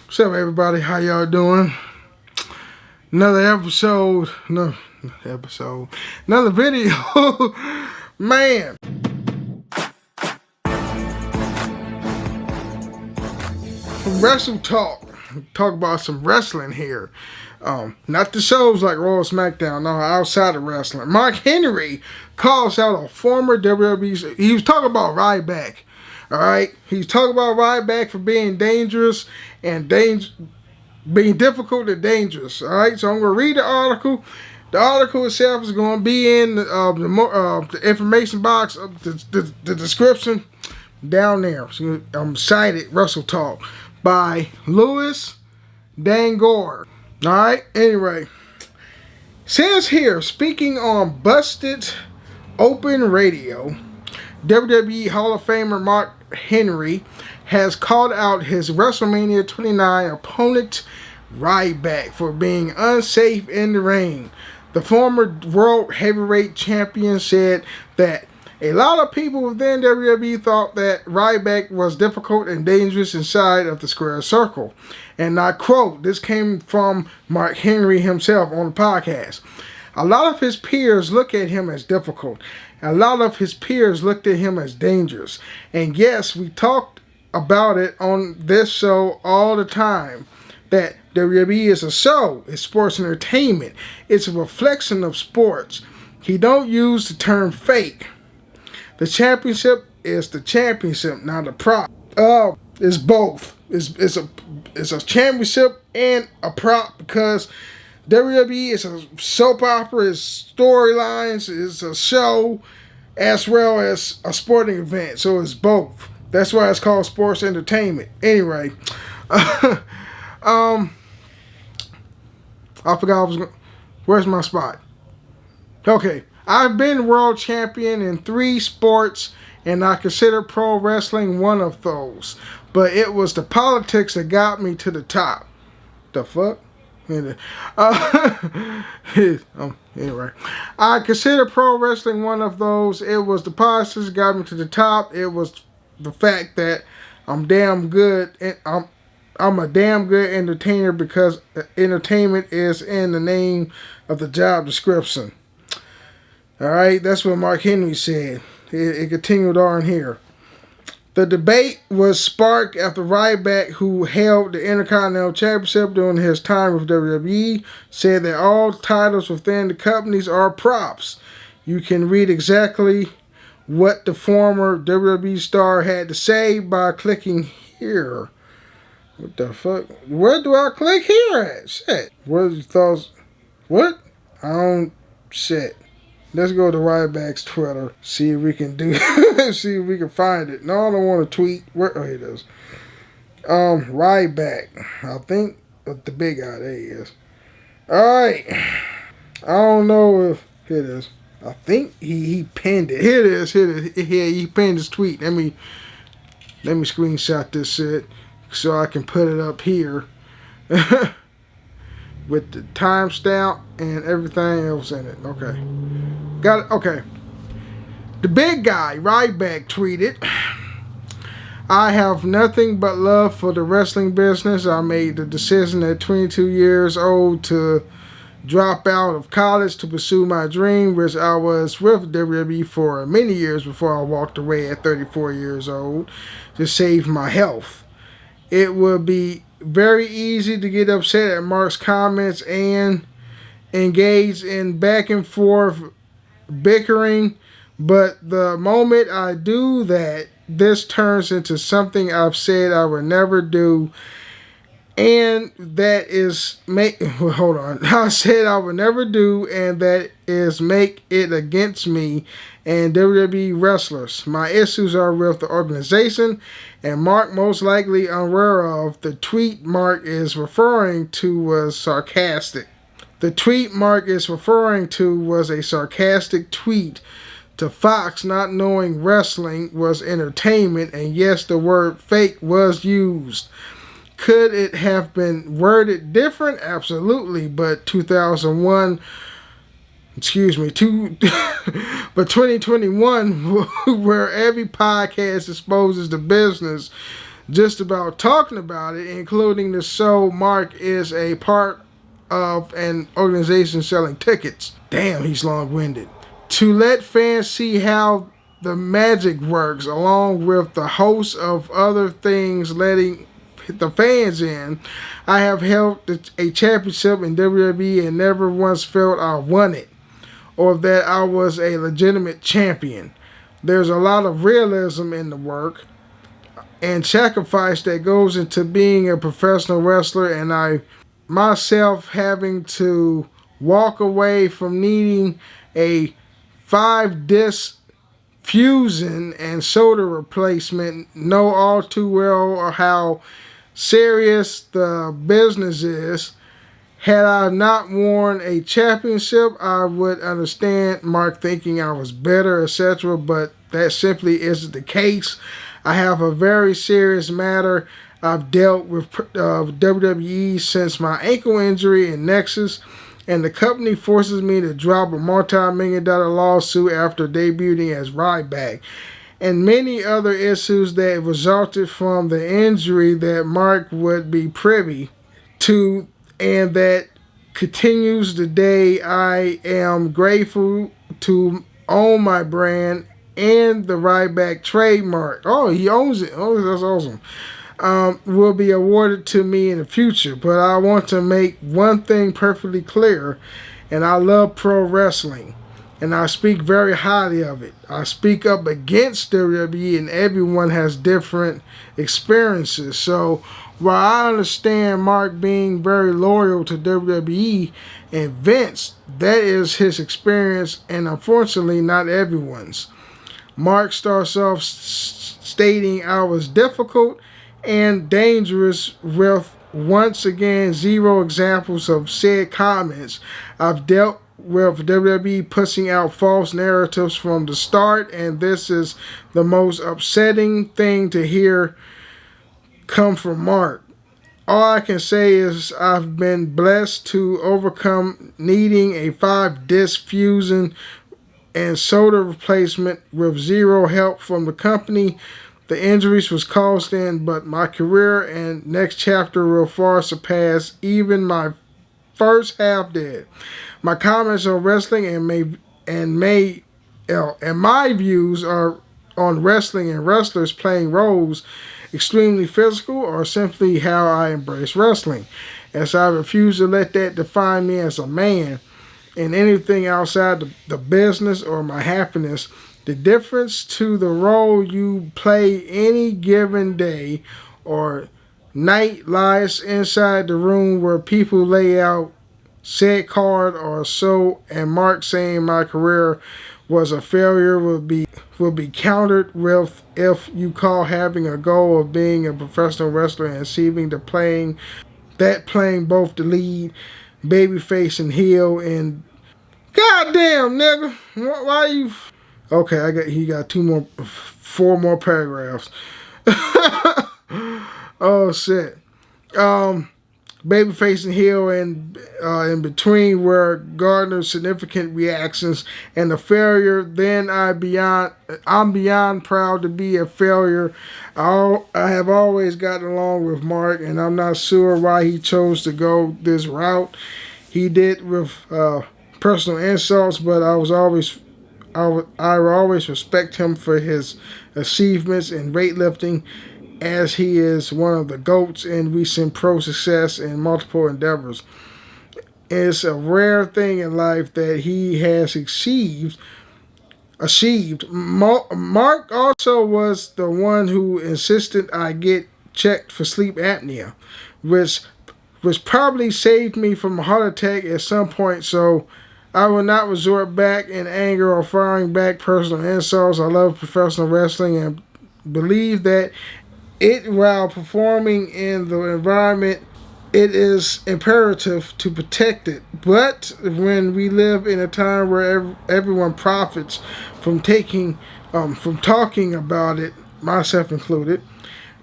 What's up, everybody? How y'all doing? Another episode, another video. Man, from Wrestle talk about some wrestling here. Not the shows like Raw, SmackDown, no, outside of wrestling. Mark Henry calls out a former WWE. He was talking about Ryback. All right, he's talking about Ryback for being dangerous and being difficult and dangerous. All right, so I'm going to read the article. The article itself is going to be in the information box, the description down there. So I'm cited Russell Talk by Louis Dangor. All right, anyway, says here, speaking on Busted Open Radio, WWE Hall of Famer Mark Henry has called out his WrestleMania 29 opponent Ryback for being unsafe in the ring. The former World Heavyweight Champion said that a lot of people within WWE thought that Ryback was difficult and dangerous inside of the square circle. And I quote, this came from Mark Henry himself on the podcast. A lot of his peers look at him as difficult. A lot of his peers looked at him as dangerous. And yes, we talked about it on this show all the time, that WWE is a show. It's sports entertainment. It's a reflection of sports. He don't use the term fake. The championship is the championship, not a prop. It's both. It's a championship and a prop, because WWE is a soap opera, it's storylines, it's a show, as well as a sporting event. So it's both. That's why it's called sports entertainment. Anyway, I forgot I was going. Where's my spot? Okay, I've been world champion in 3 sports, and I consider pro wrestling one of those. But it was the politics that got me to the top. The fuck? Anyway, I consider pro wrestling one of those. It was the politics that got me to the top. It was the fact that I'm damn good, and I'm a damn good entertainer, because entertainment is in the name of the job description. All right, that's what Mark Henry said. It continued on here. The debate was sparked after Ryback, who held the Intercontinental Championship during his time with WWE, said that all titles within the companies are props. You can read exactly what the former WWE star had to say by clicking here. What the fuck? Where do I click here at? Shit. What are your thoughts? What? I don't... Shit. Let's go to Ryback's Twitter. See if we can do... see if we can find it. No, I don't want to tweet. Where? Oh, here it is. Ryback. I think the big guy. There he is. Alright. I don't know if... Here it is. I think he pinned it. Here it is. Here it is. Here, he pinned his tweet. Let me screenshot this shit so I can put it up here with the timestamp and everything else in it. Okay. Got it? Okay. The big guy, Ryback, tweeted, I have nothing but love for the wrestling business. I made the decision at 22 years old to drop out of college to pursue my dream, which I was with WWE for many years before I walked away at 34 years old to save my health. It would be very easy to get upset at Mark's comments and engage in back and forth bickering, but the moment I do that, this turns into something I've said I would never do, and that is hold on. I said I would never do, and that is make it against me and WWE wrestlers. My issues are with the organization, and Mark most likely unaware of. The tweet Mark is referring to was sarcastic. The tweet Mark is referring to was a sarcastic tweet to Fox, not knowing wrestling was entertainment, and yes, the word fake was used. Could it have been worded different? Absolutely, but 2021, where every podcast exposes the business, just about talking about it, including the show Mark is a part of an organization selling tickets. Damn, he's long-winded. To let fans see how the magic works, along with the host of other things letting the fans in. I have held a championship in WWE and never once felt I won it or that I was a legitimate champion. There's a lot of realism in the work and sacrifice that goes into being a professional wrestler, and I myself having to walk away from needing a 5 disc fusion and shoulder replacement know all too well how serious the business is. Had I not won a championship, I would understand Mark thinking I was better, etc., but that simply isn't the case. I have a very serious matter. I've dealt with WWE since my ankle injury in Nexus, and the company forces me to drop a multi-million-dollar lawsuit after debuting as Ryback, and many other issues that resulted from the injury that Mark would be privy to, and that continues today. I am grateful to own my brand and the Ryback trademark. Oh, he owns it. Oh, that's awesome. Will be awarded to me in the future. But I want to make one thing perfectly clear, and I love pro wrestling, and I speak very highly of it. I speak up against WWE, and everyone has different experiences. So while I understand Mark being very loyal to WWE and Vince, that is his experience, and unfortunately not everyone's. Mark starts off stating I was difficult and dangerous with, once again, zero examples of said comments. I've dealt with WWE pushing out false narratives from the start, and this is the most upsetting thing to hear come from Mark. All I can say is I've been blessed to overcome needing a 5 disc fusion and shoulder replacement with zero help from the company. The injuries was caused in, but my career and next chapter will far surpass even my first half did. My comments on wrestling and my views are on wrestling and wrestlers playing roles extremely physical or simply how I embrace wrestling, as I refuse to let that define me as a man and anything outside the business or my happiness. The difference to the role you play any given day or night lies inside the room where people lay out said card or so, and Mark saying my career was a failure will be countered with if you call having a goal of being a professional wrestler and achieving playing both the lead, babyface and heel, and goddamn nigga, why you? Okay, he got 4 more paragraphs. Oh shit. Babyface and heel and in between were Gardner's significant reactions and the failure. Then I'm beyond proud to be a failure. I have always gotten along with Mark, and I'm not sure why he chose to go this route. He did with personal insults, but I will always respect him for his achievements in weightlifting, as he is one of the GOATs in recent pro success in multiple endeavors. It's a rare thing in life that he has achieved. Mark also was the one who insisted I get checked for sleep apnea, which probably saved me from a heart attack at some point, so I will not resort back in anger or firing back personal insults. I love professional wrestling and believe that while performing in the environment, it is imperative to protect it. But when we live in a time where everyone profits from talking about it, myself included,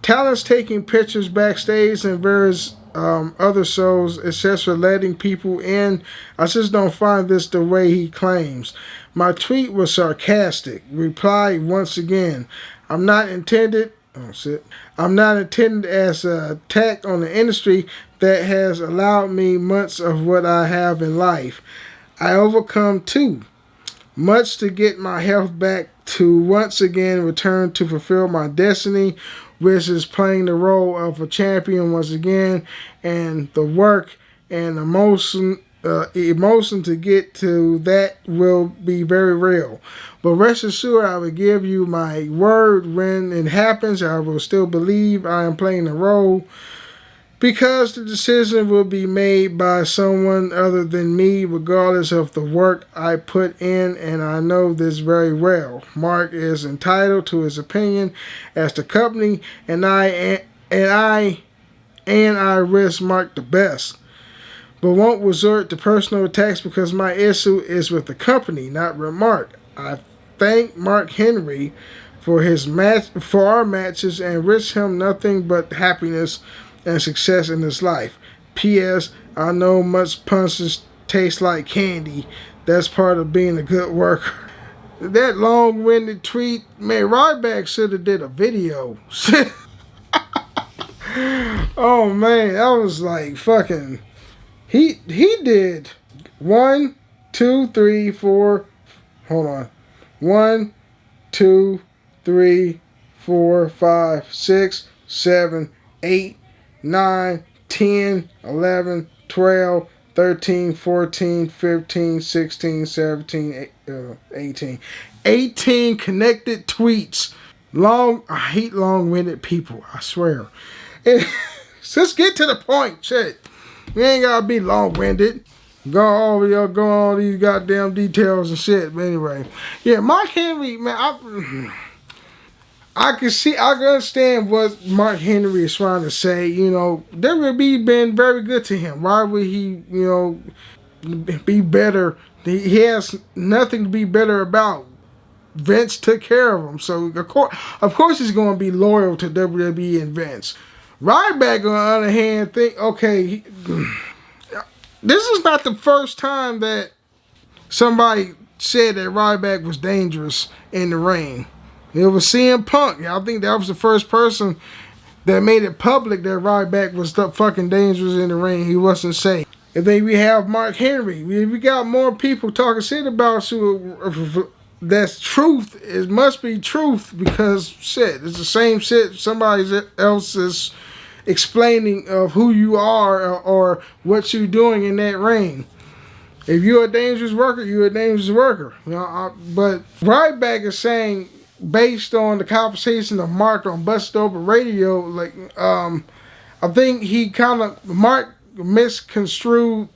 talents taking pictures backstage and various other shows, etc., letting people in, I just don't find this the way he claims. My tweet was sarcastic. Reply once again. I'm not intended Oh shit. I'm not intended as an attack on the industry that has allowed me much of what I have in life. I overcome too much to get my health back to once again return to fulfill my destiny, which is playing the role of a champion once again, and the work and emotion to get to that will be very real. But rest assured, I will give you my word when it happens. I will still believe I am playing the role because the decision will be made by someone other than me, regardless of the work I put in, and I know this very well. Mark is entitled to his opinion as the company, and I wish Mark the best, but won't resort to personal attacks because my issue is with the company, not with Mark. I thank Mark Henry for our matches and wish him nothing but happiness and success in his life. P.S. I know much punches taste like candy. That's part of being a good worker. That long-winded tweet, man, Ryback should have did a video. Oh man, that was like fucking. He did 1, 2, 3, 4. Hold on. 1, 2, 3, 4, 5, 6, 7, 8, 9, 10, 11, 12, 13, 14, 15, 16, 17, 18. 18 connected tweets. I hate long-winded people, I swear. Just get to the point, shit. You ain't gotta be long-winded. Go all these goddamn details and shit. But anyway, yeah, Mark Henry, man, I can understand what Mark Henry is trying to say. You know, WWE been very good to him. Why would he, be better? He has nothing to be better about. Vince took care of him, so of course he's going to be loyal to WWE and Vince. Ryback, on the other hand, this is not the first time that somebody said that Ryback was dangerous in the ring. It was CM Punk. I think that was the first person that made it public that Ryback was fucking dangerous in the ring. He wasn't safe. And then we have Mark Henry. We got more people talking shit about you. That's truth. It must be truth because shit, it's the same shit somebody else is explaining of who you are or what you're doing in that ring. If you're a dangerous worker, you're a dangerous worker. But Ryback is saying, based on the conversation of Mark on Busted Open Radio, like I think Mark misconstrued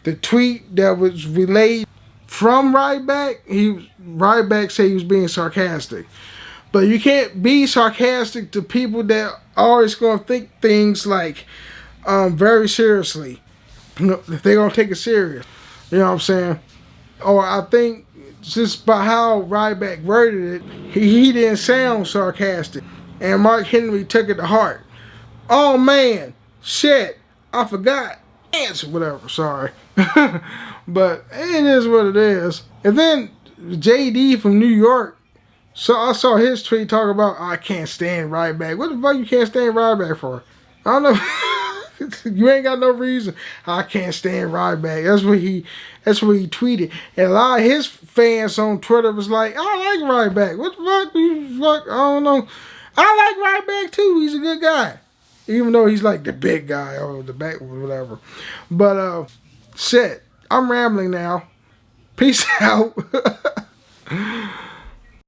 the tweet that was relayed from Ryback. Ryback said he was being sarcastic. But you can't be sarcastic to people that are always going to think things like very seriously. If they're going to take it serious. You know what I'm saying? Or I think just by how Ryback worded it, he didn't sound sarcastic. And Mark Henry took it to heart. Oh man, shit, I forgot. Answer, whatever, sorry. But it is what it is. And then JD from New York, so I saw his tweet talking about, I can't stand Ryback. What the fuck you can't stand Ryback for? I don't know. You ain't got no reason. I can't stand Ryback. That's what he tweeted. And a lot of his fans on Twitter was like, I like Ryback. What the fuck? I don't know. I like Ryback too. He's a good guy. Even though he's like the big guy or the back or whatever. But shit. I'm rambling now. Peace out.